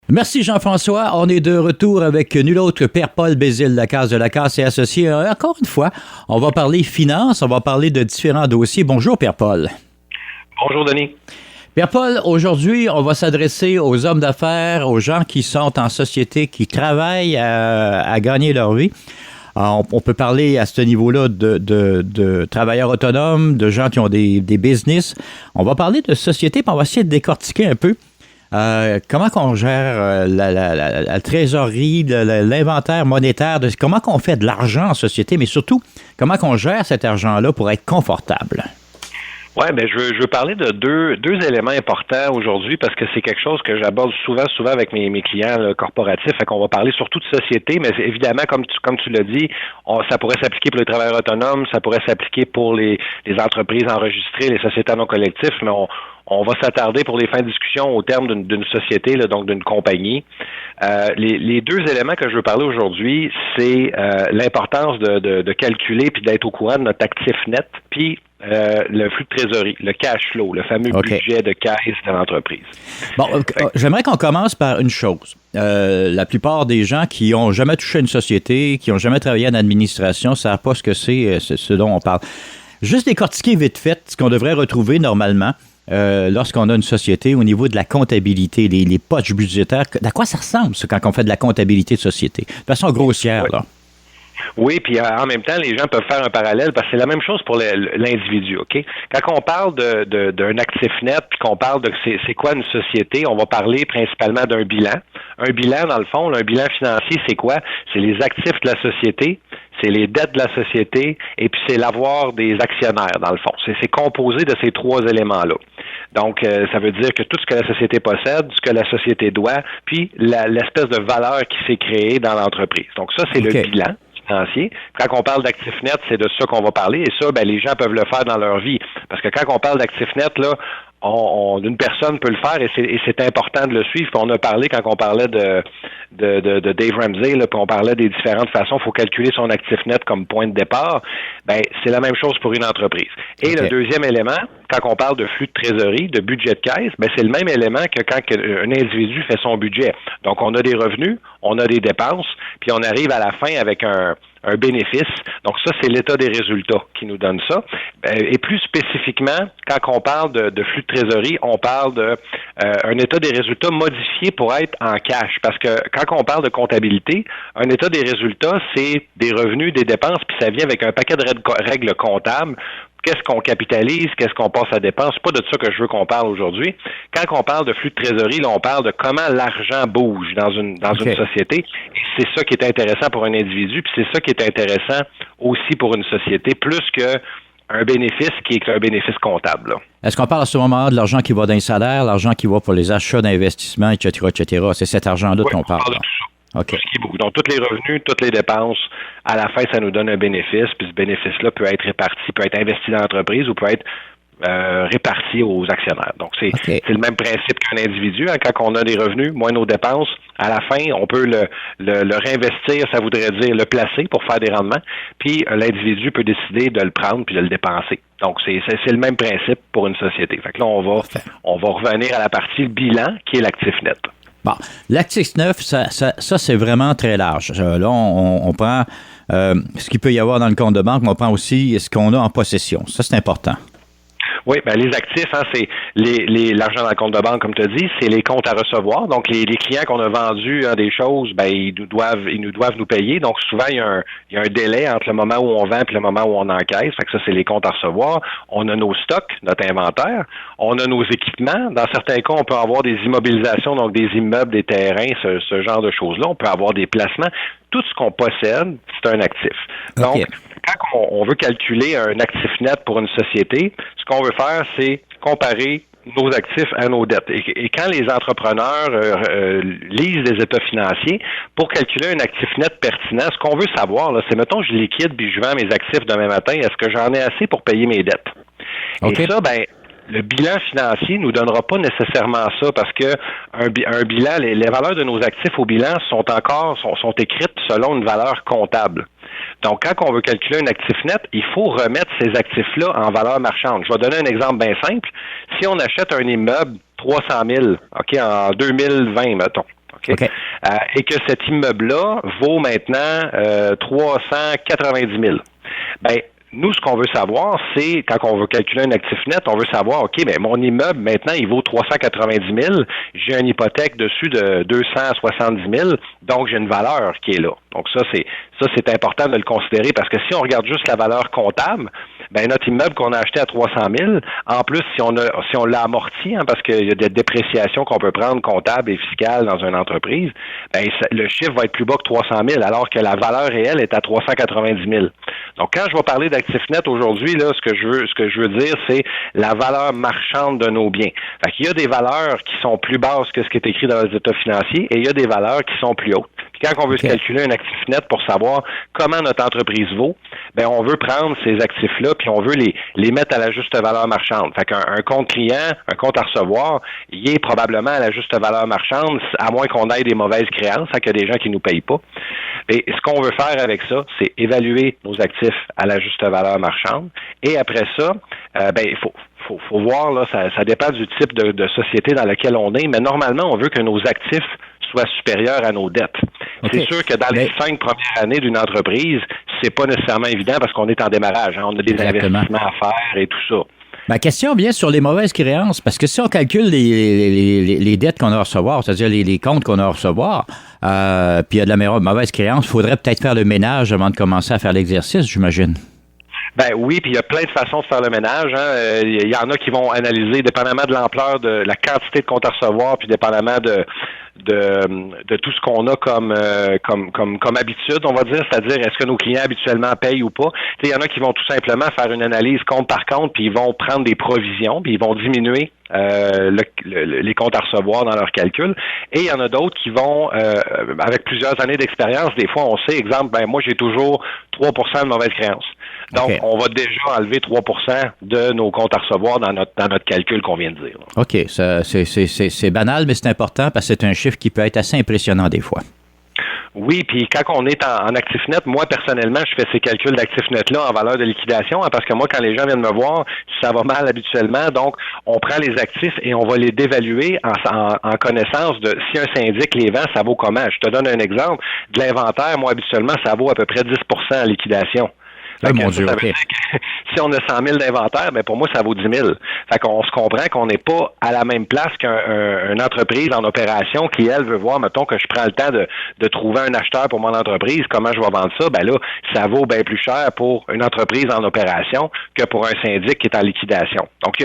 Merci Jean-François. On est de retour avec nul autre que Pierre-Paul Bézile, Lacasse de Lacasse et Associés. Encore une fois, on va parler finances, on va parler de différents dossiers. Bonjour Pierre-Paul. Bonjour Denis. Pierre-Paul, aujourd'hui, on va s'adresser aux hommes d'affaires, aux gens qui sont en société, qui travaillent à gagner leur vie. On peut parler à ce niveau-là de travailleurs autonomes, de gens qui ont des business. On va parler de société, puis on va essayer de décortiquer un peu comment qu'on gère la trésorerie, l'inventaire monétaire, comment qu'on fait de l'argent en société, mais surtout, comment qu'on gère cet argent-là pour être confortable. Oui, ben je veux parler de deux éléments importants aujourd'hui parce que c'est quelque chose que j'aborde souvent avec mes clients là, corporatifs. Fait qu'on va parler surtout de société, mais évidemment, comme tu l'as dit, ça pourrait s'appliquer pour les travailleurs autonomes, ça pourrait s'appliquer pour les entreprises enregistrées, les sociétés non collectifs, mais on va s'attarder pour les fins de discussion au terme d'une société, là, donc d'une compagnie. Les deux éléments que je veux parler aujourd'hui, c'est l'importance de calculer puis d'être au courant de notre actif net, puis le flux de trésorerie, le cash flow, le fameux budget de caisse de l'entreprise. Bon, j'aimerais qu'on commence par une chose. La plupart des gens qui n'ont jamais touché une société, qui n'ont jamais travaillé en administration, ne savent pas ce que c'est ce dont on parle. Juste décortiquer vite fait ce qu'on devrait retrouver normalement lorsqu'on a une société au niveau de la comptabilité, les poches budgétaires. À quoi ça ressemble, ça, quand on fait de la comptabilité de société? De façon grossière, là. Oui, puis en même temps, les gens peuvent faire un parallèle parce que c'est la même chose pour l'individu, OK? Quand on parle d'un actif net puis qu'on parle de c'est quoi une société, on va parler principalement d'un bilan. Un bilan, dans le fond, un bilan financier, c'est quoi? C'est les actifs de la société, c'est les dettes de la société et puis c'est l'avoir des actionnaires, dans le fond. C'est composé de ces trois éléments-là. Donc, ça veut dire que tout ce que la société possède, ce que la société doit, puis l'espèce de valeur qui s'est créée dans l'entreprise. Donc, ça, c'est le bilan financier. Quand on parle d'actifs nets, c'est de ça qu'on va parler. Et ça, ben, les gens peuvent le faire dans leur vie. Parce que quand on parle d'actifs nets, là, une personne peut le faire et c'est important de le suivre. Puis on a parlé quand on parlait de Dave Ramsey, là, puis on parlait des différentes façons. Il faut calculer son actif net comme point de départ. Ben, c'est la même chose pour une entreprise. Et le deuxième élément, quand on parle de flux de trésorerie, de budget de caisse, ben, c'est le même élément que quand un individu fait son budget. Donc, on a des revenus, on a des dépenses, puis on arrive à la fin avec un bénéfice. Donc ça, c'est l'état des résultats qui nous donne ça. Et plus spécifiquement, quand on parle de flux de trésorerie, on parle un état des résultats modifié pour être en cash. Parce que quand on parle de comptabilité, un état des résultats, c'est des revenus, des dépenses, puis ça vient avec un paquet de règles comptables. Qu'est-ce qu'on capitalise, qu'est-ce qu'on passe à dépense. C'est pas de ça que je veux qu'on parle aujourd'hui. Quand on parle de flux de trésorerie, là, on parle de comment l'argent bouge dans une société. Et c'est ça qui est intéressant pour un individu, puis c'est ça qui est intéressant aussi pour une société, plus qu'un bénéfice qui est un bénéfice comptable, là. Est-ce qu'on parle à ce moment-là de l'argent qui va d'un salaire, l'argent qui va pour les achats d'investissement, etc., etc.? C'est cet argent-là qu'on parle. On parle de tout ça. Okay. Tout ce qui bouge. Donc, tous les revenus, toutes les dépenses, à la fin, ça nous donne un bénéfice, puis ce bénéfice-là peut être réparti, peut être investi dans l'entreprise ou peut être réparti aux actionnaires. Donc, c'est le même principe qu'un individu. Hein. Quand on a des revenus, moins nos dépenses, à la fin, on peut le réinvestir, ça voudrait dire le placer pour faire des rendements, puis l'individu peut décider de le prendre puis de le dépenser. Donc, c'est le même principe pour une société. Fait que là, on va revenir à la partie bilan, qui est l'actif net. Bon, l'actif neuf, ça c'est vraiment très large. Là, on prend ce qu'il peut y avoir dans le compte de banque, mais on prend aussi ce qu'on a en possession. Ça, c'est important. Oui, ben les actifs, hein, c'est l'argent dans le compte de banque, comme tu as dit, c'est les comptes à recevoir. Donc, les clients qu'on a vendus des choses, ben ils nous doivent nous payer. Donc, souvent, il y a un délai entre le moment où on vend et le moment où on encaisse. Fait que ça, c'est les comptes à recevoir. On a nos stocks, notre inventaire. On a nos équipements. Dans certains cas, on peut avoir des immobilisations, donc des immeubles, des terrains, ce genre de choses-là. On peut avoir des placements. Tout ce qu'on possède, c'est un actif. Donc, quand on veut calculer un actif net pour une société, ce qu'on veut faire, c'est comparer nos actifs à nos dettes. Et quand les entrepreneurs lisent les états financiers, pour calculer un actif net pertinent, ce qu'on veut savoir, là, c'est, mettons, je liquide puis je vends mes actifs demain matin, est-ce que j'en ai assez pour payer mes dettes? Et ça, ben, le bilan financier nous donnera pas nécessairement ça parce que un bilan, les valeurs de nos actifs au bilan sont écrites selon une valeur comptable. Donc, quand on veut calculer un actif net, il faut remettre ces actifs-là en valeur marchande. Je vais donner un exemple bien simple. Si on achète un immeuble 300 000, OK, en 2020, mettons, OK, OK. Et que cet immeuble-là vaut maintenant 390 000. Ben, nous, ce qu'on veut savoir, c'est, quand on veut calculer un actif net, on veut savoir, OK, ben mon immeuble, maintenant, il vaut 390 000. J'ai une hypothèque dessus de 270 000. Donc, j'ai une valeur qui est là. Donc, ça, c'est important de le considérer parce que si on regarde juste la valeur comptable, ben notre immeuble qu'on a acheté à 300 000, en plus, si on l'a amorti, parce qu'il y a des dépréciations qu'on peut prendre comptables et fiscales dans une entreprise, ben le chiffre va être plus bas que 300 000, alors que la valeur réelle est à 390 000. Donc, quand je vais parler d'actifs nets aujourd'hui, là, ce que je veux dire, c'est la valeur marchande de nos biens. Fait qu'il y a des valeurs qui sont plus basses que ce qui est écrit dans les états financiers et il y a des valeurs qui sont plus hautes. Puis quand on veut se calculer un actif net pour savoir comment notre entreprise vaut, ben on veut prendre ces actifs-là puis on veut les mettre à la juste valeur marchande. Fait qu'un compte client, un compte à recevoir, il est probablement à la juste valeur marchande, à moins qu'on ait des mauvaises créances, qu'il y a des gens qui nous payent pas. Et ce qu'on veut faire avec ça, c'est évaluer nos actifs à la juste valeur marchande. Et après ça, il faut voir, là, ça dépend du type de société dans laquelle on est, mais normalement, on veut que nos actifs soient supérieurs à nos dettes. Okay. C'est sûr que dans les 5 premières années d'une entreprise, c'est pas nécessairement évident parce qu'on est en démarrage. On a des investissements à faire et tout ça. Ma question vient sur les mauvaises créances, parce que si on calcule les dettes qu'on a à recevoir, c'est-à-dire les comptes qu'on a à recevoir, puis il y a de la mauvaise créance, il faudrait peut-être faire le ménage avant de commencer à faire l'exercice, j'imagine. Ben oui, puis il y a plein de façons de faire le ménage. Il y en a qui vont analyser, dépendamment de l'ampleur de la quantité de comptes à recevoir, puis dépendamment de tout ce qu'on a comme habitude, on va dire, c'est-à-dire est-ce que nos clients habituellement payent ou pas. Il y en a qui vont tout simplement faire une analyse compte par compte, puis ils vont prendre des provisions, puis ils vont diminuer les comptes à recevoir dans leur calcul. Et il y en a d'autres qui vont, avec plusieurs années d'expérience, des fois on sait, exemple, moi j'ai toujours 3 de mauvaise créance. Donc, on va déjà enlever 3 de nos comptes à recevoir dans notre calcul qu'on vient de dire. Là. OK. C'est banal, mais c'est important parce que c'est un chiffre qui peut être assez impressionnant des fois. Oui, puis quand on est en actif net, moi, personnellement, je fais ces calculs d'actifs net-là en valeur de liquidation, parce que moi, quand les gens viennent me voir, ça va mal habituellement, donc on prend les actifs et on va les dévaluer en connaissance de si un syndic les vend, ça vaut comment. Je te donne un exemple. De l'inventaire, moi, habituellement, ça vaut à peu près 10 en liquidation. Oh, mon Dieu, OK. Si on a 100 000 d'inventaire, ben pour moi, ça vaut 10 000. Fait qu'on se comprend qu'on n'est pas à la même place qu'une entreprise en opération qui, elle, veut voir, mettons, que je prends le temps de trouver un acheteur pour mon entreprise, comment je vais vendre ça, ben là, ça vaut bien plus cher pour une entreprise en opération que pour un syndic qui est en liquidation. Donc,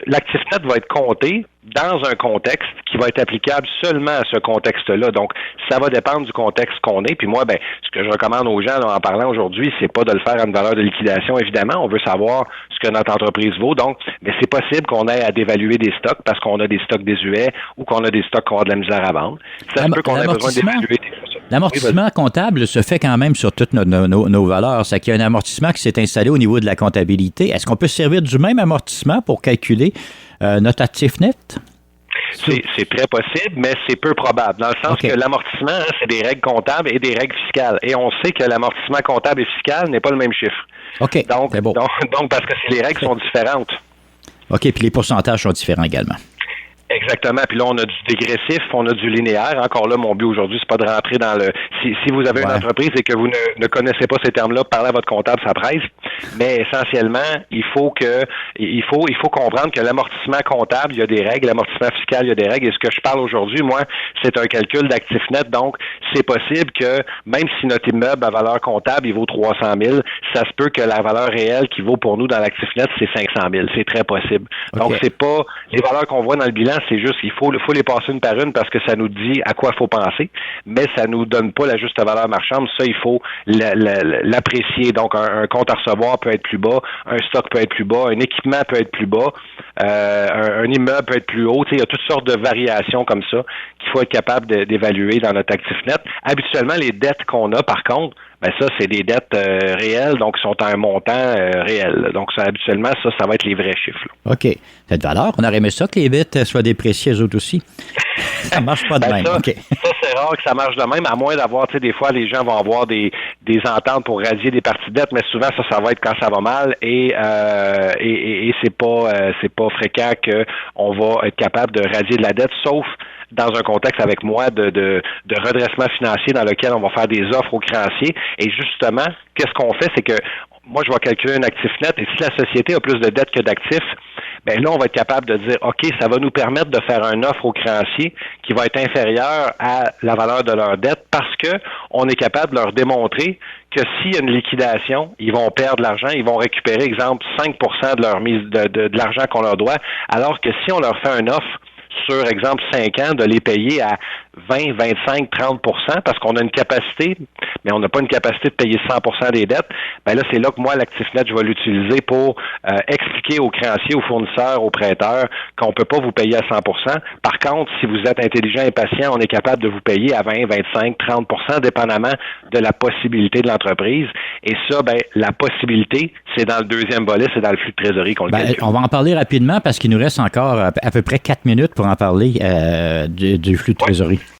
l'actif net va être compté dans un contexte qui va être applicable seulement à ce contexte-là. Donc, ça va dépendre du contexte qu'on est. Puis moi, ce que je recommande aux gens en parlant aujourd'hui, c'est pas de le faire à une valeur de liquidation, évidemment. On veut savoir ce que notre entreprise vaut. Donc, mais c'est possible qu'on ait à dévaluer des stocks parce qu'on a des stocks désuets ou qu'on a des stocks qu'on a de la misère à vendre. Ça se peut qu'on ait besoin d'évaluer des choses. L'amortissement comptable se fait quand même sur toutes nos valeurs. C'est qu'il y a un amortissement qui s'est installé au niveau de la comptabilité. Est-ce qu'on peut se servir du même amortissement pour calculer notre actif net? C'est très possible, mais c'est peu probable. Dans le sens que l'amortissement, c'est des règles comptables et des règles fiscales. Et on sait que l'amortissement comptable et fiscal n'est pas le même chiffre. OK. Donc, c'est beau. donc parce que les règles sont différentes. OK, puis les pourcentages sont différents également. Exactement. Puis là, on a du dégressif, on a du linéaire. Encore là, mon but aujourd'hui, c'est pas de rentrer dans le... Si vous avez une entreprise et que vous ne connaissez pas ces termes-là, parlez à votre comptable, ça presse. Mais essentiellement, il faut comprendre que l'amortissement comptable, il y a des règles. L'amortissement fiscal, il y a des règles. Et ce que je parle aujourd'hui, moi, c'est un calcul d'actifs net. Donc, c'est possible que même si notre immeuble à valeur comptable, il vaut 300 000, ça se peut que la valeur réelle qui vaut pour nous dans l'actif net, c'est 500 000. C'est très possible. Donc, c'est pas... Les valeurs qu'on voit dans le bilan, c'est juste qu'il faut les passer une par une parce que ça nous dit à quoi il faut penser, mais ça nous donne pas la juste valeur marchande. Ça, il faut l'apprécier. Donc, un compte à recevoir peut être plus bas, un stock peut être plus bas, un équipement peut être plus bas, un immeuble peut être plus haut. Il y a toutes sortes de variations comme ça qu'il faut être capable d'évaluer dans notre actif net. Habituellement, les dettes qu'on a, par contre, ça, c'est des dettes réelles, donc sont à un montant réel. Donc, habituellement, ça va être les vrais chiffres. Là. OK. Cette valeur, on aurait aimé ça que les dettes soient dépréciées eux autres aussi. Ça marche pas de même. Ça, OK. Ça, c'est rare que ça marche de même, à moins d'avoir, des fois, les gens vont avoir des ententes pour radier des parties de dette, mais souvent, ça va être quand ça va mal et c'est pas fréquent qu'on va être capable de radier de la dette, sauf dans un contexte avec moi de redressement financier dans lequel on va faire des offres aux créanciers. Et justement, qu'est-ce qu'on fait, c'est que moi, je vais calculer un actif net et si la société a plus de dettes que d'actifs, ben là, on va être capable de dire, OK, ça va nous permettre de faire une offre aux créanciers qui va être inférieure à la valeur de leur dette parce que on est capable de leur démontrer que s'il y a une liquidation, ils vont perdre l'argent, ils vont récupérer, exemple, 5% de leur mise de l'argent qu'on leur doit, alors que si on leur fait une offre sur, exemple, 5 ans, de les payer à 20, 25, 30 parce qu'on a une capacité, mais on n'a pas une capacité de payer 100 des dettes, ben là, c'est là que moi, l'actif net, je vais l'utiliser pour expliquer aux créanciers, aux fournisseurs, aux prêteurs qu'on peut pas vous payer à 100 Par contre, si vous êtes intelligent et patient, on est capable de vous payer à 20, 25, 30 dépendamment de la possibilité de l'entreprise. Et ça, ben, la possibilité, c'est dans le deuxième volet, c'est dans le flux de trésorerie qu'on le calcule. On va en parler rapidement parce qu'il nous reste encore à peu près 4 minutes pour en parler du flux de trésorerie.